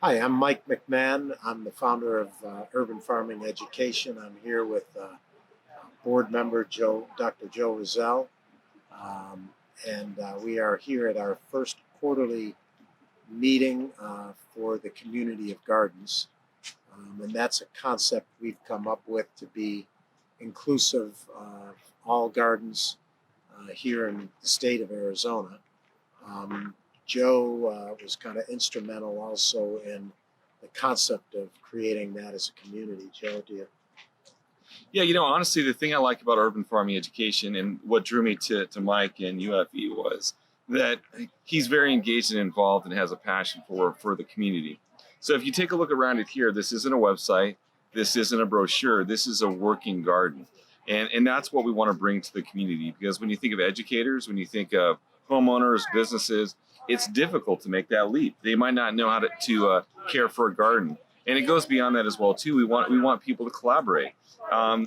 Hi, I'm Mike McMahon. I'm the founder of Urban Farming Education. I'm here with board member Dr. Joe Roselle, um, and we are here at our first quarterly meeting for the community of gardens. And that's a concept we've come up with to be inclusive of all gardens here in the state of Arizona. Um, Joe was kind of instrumental also in the concept of creating that as a community. Joe, do you? Yeah, honestly, the thing I like about urban farming education and what drew me to Mike and UFE was that he's very engaged and involved and has a passion for the community. So if you take a look around it here, this isn't a website, this isn't a brochure, this is a working garden. And that's what we want to bring to the community, because when you think of educators, when you think of homeowners, businesses, it's difficult to make that leap. They might not know how to care for a garden. And it goes beyond that as well too. We want people to collaborate.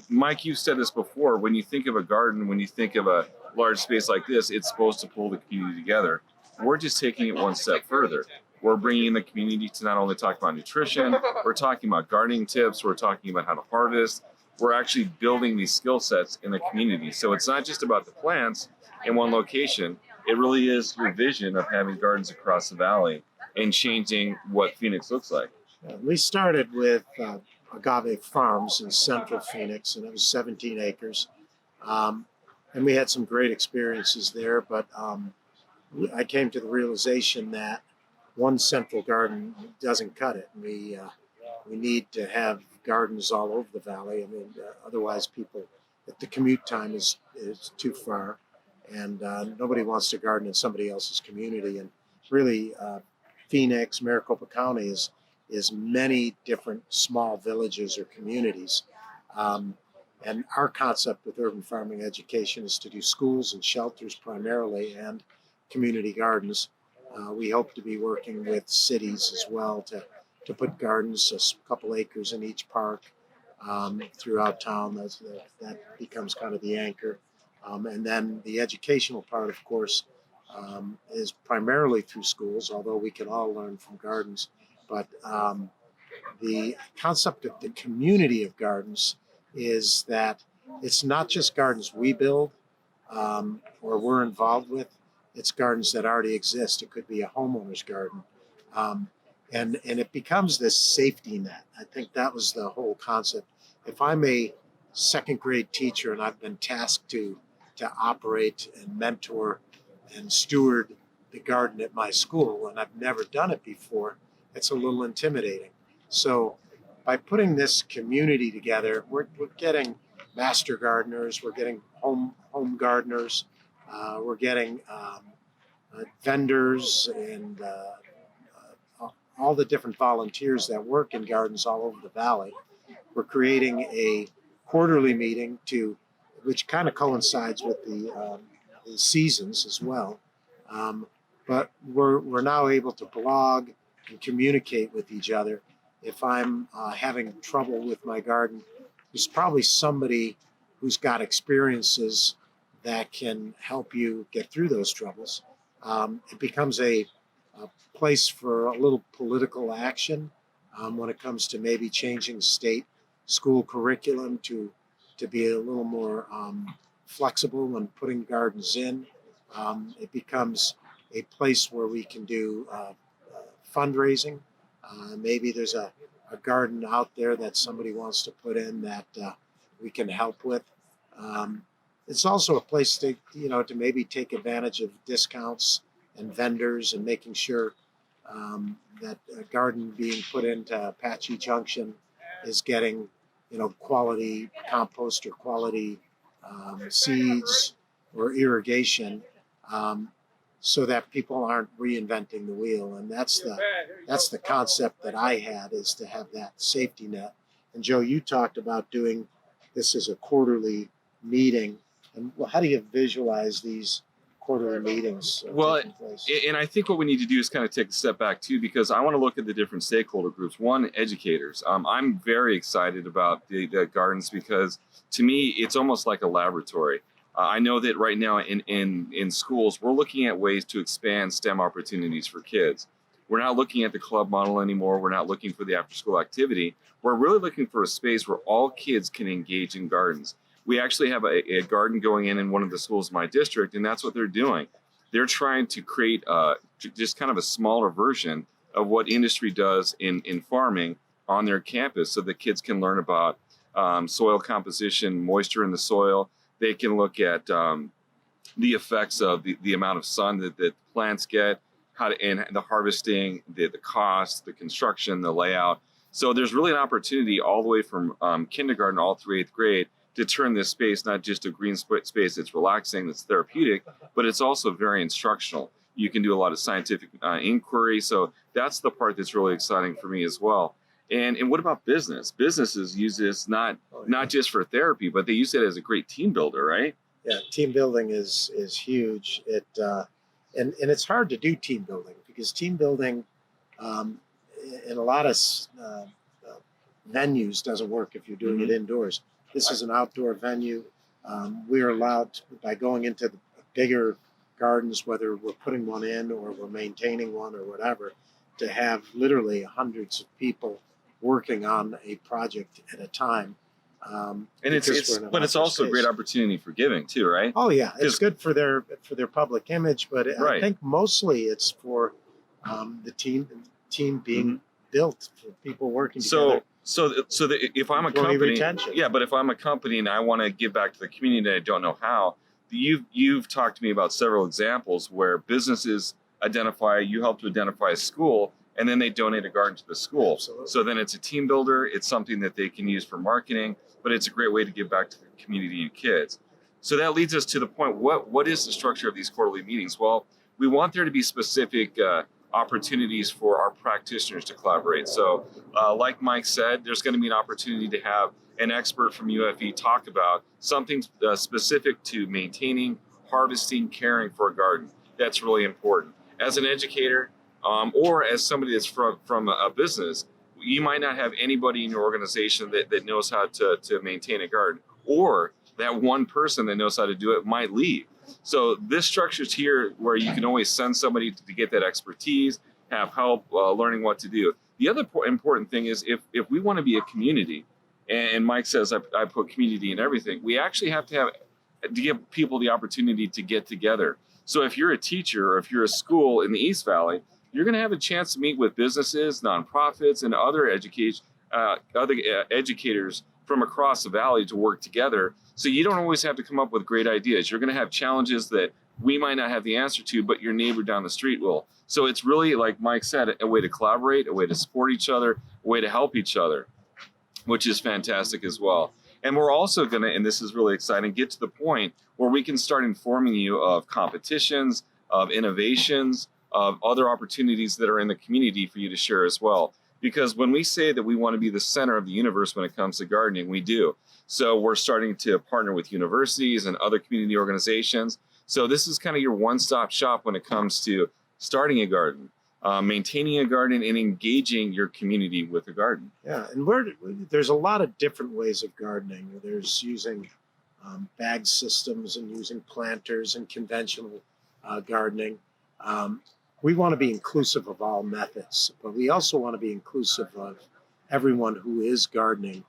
Mike, you've said this before. When you think of a garden, when you think of a large space like this, it's supposed to pull the community together. We're just taking it one step further. We're bringing in the community to not only talk about nutrition, we're talking about gardening tips, we're talking about how to harvest. We're actually building these skill sets in the community. So it's not just about the plants in one location. It really is your vision of having gardens across the valley and changing what Phoenix looks like. We started with Agave Farms in central Phoenix, and it was 17 acres. And we had some great experiences there, but I came to the realization that one central garden doesn't cut it. We need to have gardens all over the valley. I mean, otherwise the commute time is too far, and nobody wants to garden in somebody else's community. And really, Phoenix, Maricopa County is many different small villages or communities. And our concept with urban farming education is to do schools and shelters primarily and community gardens. We hope to be working with cities as well to put gardens, a couple acres in each park throughout town. That becomes kind of the anchor. And then the educational part, of course, is primarily through schools, although we can all learn from gardens. But the concept of the community of gardens is that it's not just gardens we build or we're involved with. It's gardens that already exist. It could be a homeowner's garden. And it becomes this safety net. I think that was the whole concept. If I'm a second grade teacher and I've been tasked to operate and mentor and steward the garden at my school, and I've never done it before, it's a little intimidating. So by putting this community together, we're getting master gardeners, we're getting home gardeners, we're getting vendors and all the different volunteers that work in gardens all over the valley. We're creating a quarterly meeting which kind of coincides with the seasons as well. But we're now able to blog and communicate with each other. If I'm having trouble with my garden, there's probably somebody who's got experiences that can help you get through those troubles. It becomes a place for a little political action when it comes to maybe changing state school curriculum to be a little more flexible when putting gardens in. It becomes a place where we can do fundraising. Maybe there's a garden out there that somebody wants to put in that we can help with. It's also a place to maybe take advantage of discounts and vendors and making sure that a garden being put into Apache Junction is getting quality compost or quality seeds or irrigation, so that people aren't reinventing the wheel. And that's the concept that I had, is to have that safety net. And Joe, you talked about doing this as a quarterly meeting. And how do you visualize these quarterly meetings taking place? And I think what we need to do is kind of take a step back too, because I want to look at the different stakeholder groups. One, educators. I'm very excited about the gardens, because to me, it's almost like a laboratory. I know that right now in schools, we're looking at ways to expand STEM opportunities for kids. We're not looking at the club model anymore. We're not looking for the after-school activity. We're really looking for a space where all kids can engage in gardens. We actually have a garden going in one of the schools in my district, and that's what they're doing. They're trying to create just kind of a smaller version of what industry does in farming on their campus, so that kids can learn about soil composition, moisture in the soil. They can look at the effects of the amount of sun that plants get, and the harvesting, the cost, the construction, the layout. So there's really an opportunity all the way from kindergarten all through 8th grade to turn this space not just a green space that's relaxing, that's therapeutic, but it's also very instructional. You can do a lot of scientific inquiry. So that's the part that's really exciting for me as well. And what about business? Businesses use this not just for therapy, but they use it as a great team builder, right? Yeah, team building is huge. And it's hard to do team building, because team building in a lot of venues doesn't work if you're doing it indoors. This is an outdoor venue. We're allowed, by going into the bigger gardens, whether we're putting one in or we're maintaining one or whatever, to have literally hundreds of people working on a project at a time. And it's also a great opportunity for giving too, right? Oh yeah, it's good for their public image, but right. I think mostly it's for the team being built, for people working together. If I'm a company, retention. Yeah, but if I'm a company and I want to give back to the community and I don't know how, you've talked to me about several examples where businesses you help to identify a school, and then they donate a garden to the school. Absolutely. So then it's a team builder. It's something that they can use for marketing, but it's a great way to give back to the community and kids. So that leads us to the point, what is the structure of these quarterly meetings? Well, we want there to be specific opportunities for our practitioners to collaborate. So like Mike said, there's going to be an opportunity to have an expert from UFE talk about something specific to maintaining, harvesting, caring for a garden. That's really important. As an educator, or as somebody that's from a business, you might not have anybody in your organization that knows how to maintain a garden, or that one person that knows how to do it might leave. So this structure's here where you can always send somebody to get that expertise, have help learning what to do. The other important thing is if we want to be a community, and Mike says I put community in everything, we actually have to give people the opportunity to get together. So if you're a teacher or if you're a school in the East Valley, you're going to have a chance to meet with businesses, nonprofits, and other educators from across the valley to work together. So you don't always have to come up with great ideas. You're going to have challenges that we might not have the answer to, but your neighbor down the street will. So it's really, like Mike said, a way to collaborate, a way to support each other, a way to help each other, which is fantastic as well. And we're also going to, and this is really exciting, get to the point where we can start informing you of competitions, of innovations, of other opportunities that are in the community for you to share as well. Because when we say that we want to be the center of the universe when it comes to gardening, we do. So we're starting to partner with universities and other community organizations. So this is kind of your one-stop shop when it comes to starting a garden, maintaining a garden, and engaging your community with a garden. Yeah, and there's a lot of different ways of gardening. There's using bag systems and using planters and conventional gardening. We want to be inclusive of all methods, but we also want to be inclusive of everyone who is gardening,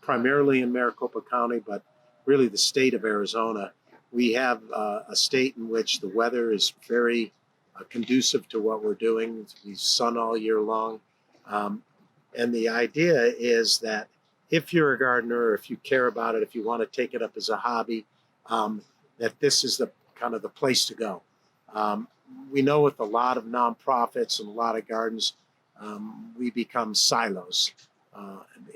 primarily in Maricopa County, but really the state of Arizona. We have a state in which the weather is very conducive to what we're doing. We sun all year long. And the idea is that if you're a gardener, or if you care about it, if you want to take it up as a hobby, that this is the kind of the place to go. We know with a lot of nonprofits and a lot of gardens, we become silos,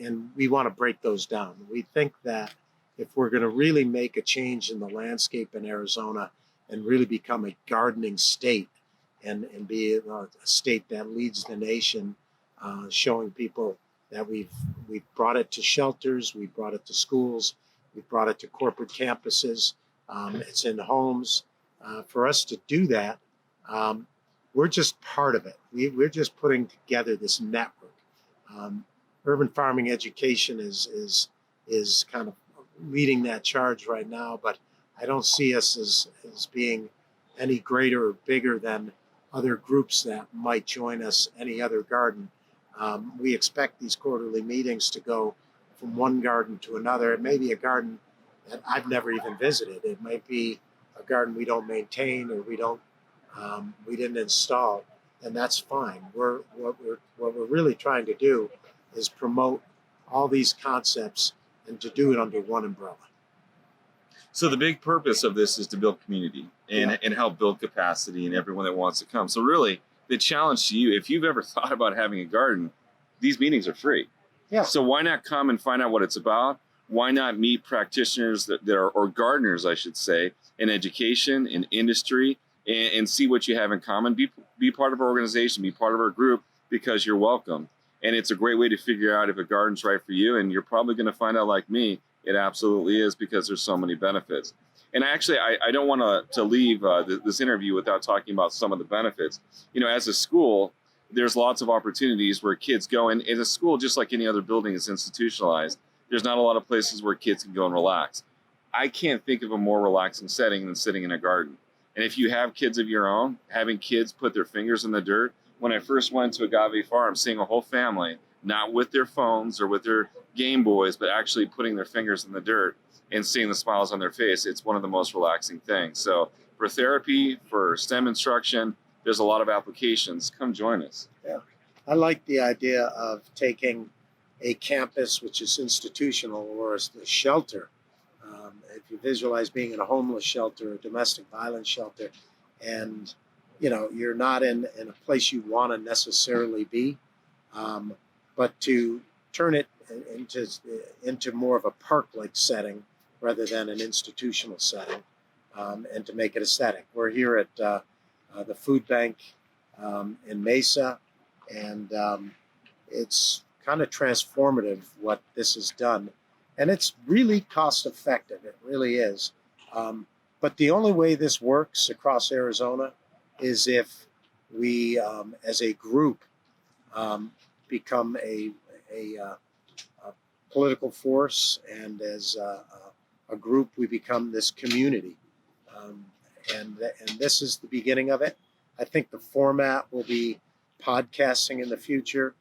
and we want to break those down. We think that if we're going to really make a change in the landscape in Arizona and really become a gardening state and be a state that leads the nation, showing people that we've brought it to shelters, we've brought it to schools, we've brought it to corporate campuses, it's in homes. For us to do that, we're just part of it. We're just putting together this network. Urban farming education is kind of leading that charge right now, but I don't see us as being any greater or bigger than other groups that might join us, any other garden. We expect these quarterly meetings to go from one garden to another. It may be a garden that I've never even visited. It might be a garden we don't maintain or we didn't install, and that's fine. What we're really trying to do is promote all these concepts and to do it under one umbrella. So the big purpose of this is to build community and help build capacity in everyone that wants to come. So really, the challenge to you, if you've ever thought about having a garden, these meetings are free. Yeah. So why not come and find out what it's about? Why not meet practitioners that are, or gardeners, I should say, in education, in industry, and see what you have in common. Be part of our organization, be part of our group, because you're welcome. And it's a great way to figure out if a garden's right for you. And you're probably going to find out, like me, it absolutely is, because there's so many benefits. And actually, I don't want to leave this interview without talking about some of the benefits. You know, as a school, there's lots of opportunities where kids go in. In a school, just like any other building is institutionalized, there's not a lot of places where kids can go and relax. I can't think of a more relaxing setting than sitting in a garden. And if you have kids of your own, having kids put their fingers in the dirt. When I first went to Agave Farm, seeing a whole family, not with their phones or with their Game Boys, but actually putting their fingers in the dirt and seeing the smiles on their face, it's one of the most relaxing things. So for therapy, for STEM instruction, there's a lot of applications. Come join us. Yeah. I like the idea of taking a campus which is institutional or a shelter. If you visualize being in a homeless shelter or domestic violence shelter, and you're not in a place you want to necessarily be, but to turn it into more of a park-like setting rather than an institutional setting, and to make it aesthetic. We're here at the food bank in Mesa, and it's kind of transformative what this has done. And it's really cost effective. It really is. But the only way this works across Arizona is if we, as a group, become a political force, and as a group, we become this community. And this is the beginning of it. I think the format will be podcasting in the future.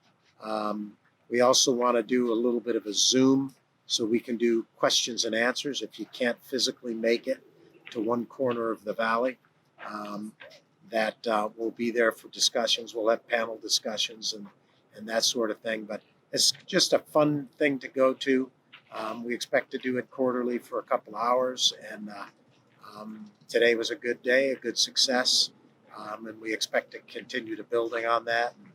We also want to do a little bit of a Zoom, so we can do questions and answers if you can't physically make it to one corner of the valley. That will be there for discussions. We'll have panel discussions and that sort of thing. But it's just a fun thing to go to. We expect to do it quarterly for a couple hours. And today was a good day, a good success. And we expect to continue to building on that. And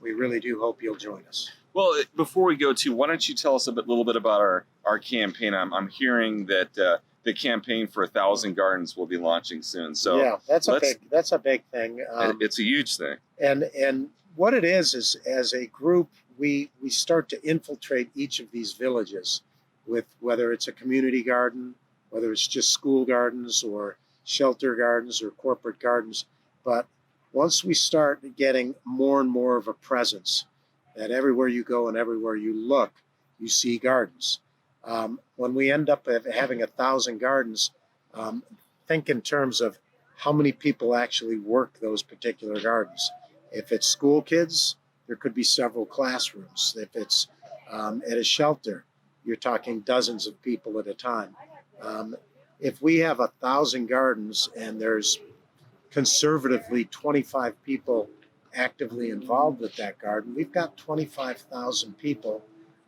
we really do hope you'll join us. Well, before we go to, why don't you tell us a little bit about our campaign? I'm hearing that the campaign for 1,000 gardens will be launching soon. So yeah, that's a big thing. It's a huge thing. And what it is as a group, we start to infiltrate each of these villages with, whether it's a community garden, whether it's just school gardens or shelter gardens or corporate gardens. But once we start getting more and more of a presence, that everywhere you go and everywhere you look, you see gardens. When we end up having 1,000 gardens, think in terms of how many people actually work those particular gardens. If it's school kids, there could be several classrooms. If it's at a shelter, you're talking dozens of people at a time. If we have 1,000 gardens and there's conservatively 25 people actively involved with that garden, we've got 25,000 people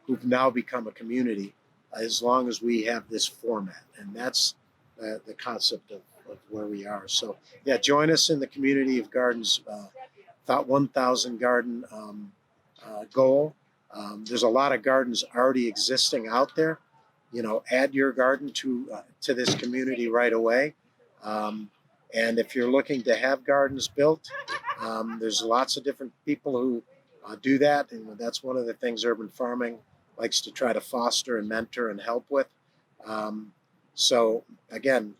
who've now become a community, as long as we have this format. And that's the concept of where we are. So yeah, join us in the community of gardens, 1,000 garden goal. There's a lot of gardens already existing out there. Add your garden to this community right away. And if you're looking to have gardens built, there's lots of different people who do that. And that's one of the things urban farming likes to try to foster and mentor and help with. So again,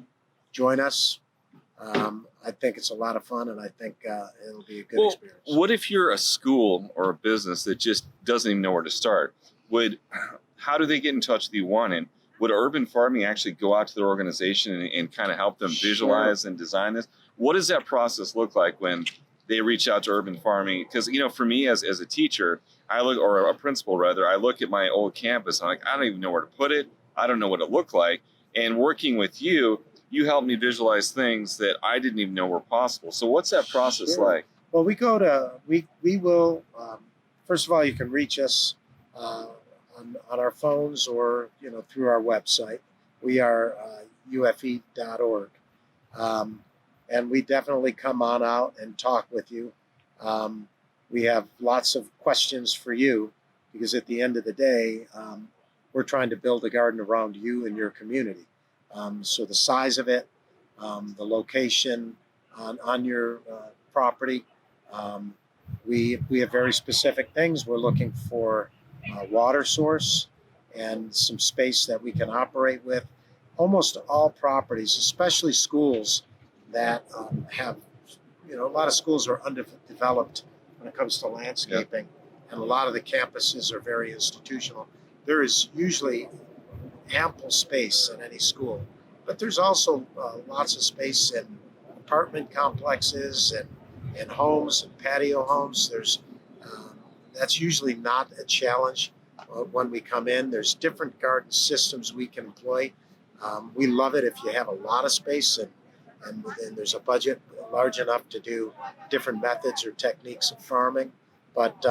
join us. I think it's a lot of fun, and I think it'll be a good experience. What if you're a school or a business that just doesn't even know where to start? How do they get in touch with you, one? And would urban farming actually go out to their organization and kind of help them visualize and design this? What does that process look like when they reach out to urban farming. Because, for me as a teacher, or a principal rather, I look at my old campus and I'm like, I don't even know where to put it. I don't know what it looked like. And working with you helped me visualize things that I didn't even know were possible. So what's that process Sure. like? Well, we will, first of all, you can reach us on our phones or, through our website. We are UFE.org. And we definitely come on out and talk with you. We have lots of questions for you because at the end of the day, we're trying to build a garden around you and your community. So the size of it, the location on your property, we have very specific things. We're looking for a water source and some space that we can operate with. Almost all properties, especially schools that have, a lot of schools are underdeveloped when it comes to landscaping, and a lot of the campuses are very institutional. There is usually ample space in any school, but there's also lots of space in apartment complexes and homes and patio homes. That's usually not a challenge when we come in. There's different garden systems we can employ. We love it if you have a lot of space and there's a budget large enough to do different methods or techniques of farming. But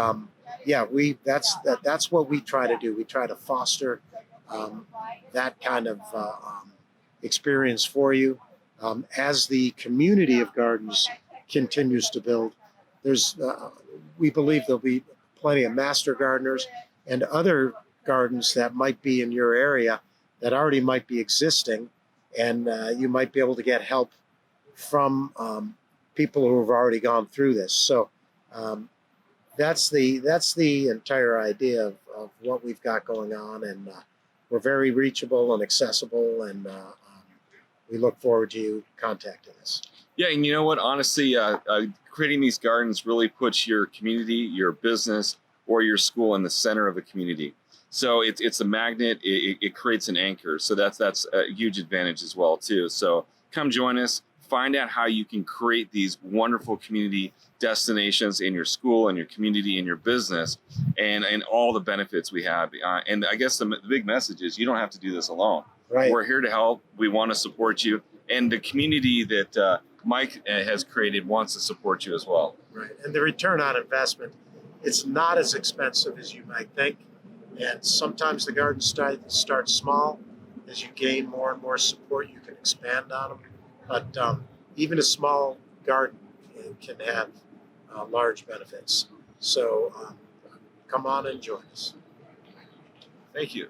that's what we try to do. We try to foster that kind of experience for you. As the community of gardens continues to build, we believe there'll be plenty of master gardeners and other gardens that might be in your area that already might be existing, and you might be able to get help from people who have already gone through this. So that's the entire idea of what we've got going on, and we're very reachable and accessible, and we look forward to you contacting us. Yeah, and you know what? Honestly, creating these gardens really puts your community, your business, or your school in the center of the community. So it's a magnet. It creates an anchor. So that's a huge advantage as well too. So come join us. Find out how you can create these wonderful community destinations in your school and your community and your business, and all the benefits we have. And I guess the big message is you don't have to do this alone. Right. We're here to help. We want to support you, and the community that Mike has created wants to support you as well. Right. And the return on investment, it's not as expensive as you might think. And sometimes the gardens start small. As you gain more and more support, you can expand on them. But even a small garden can have large benefits. So come on and join us. Thank you.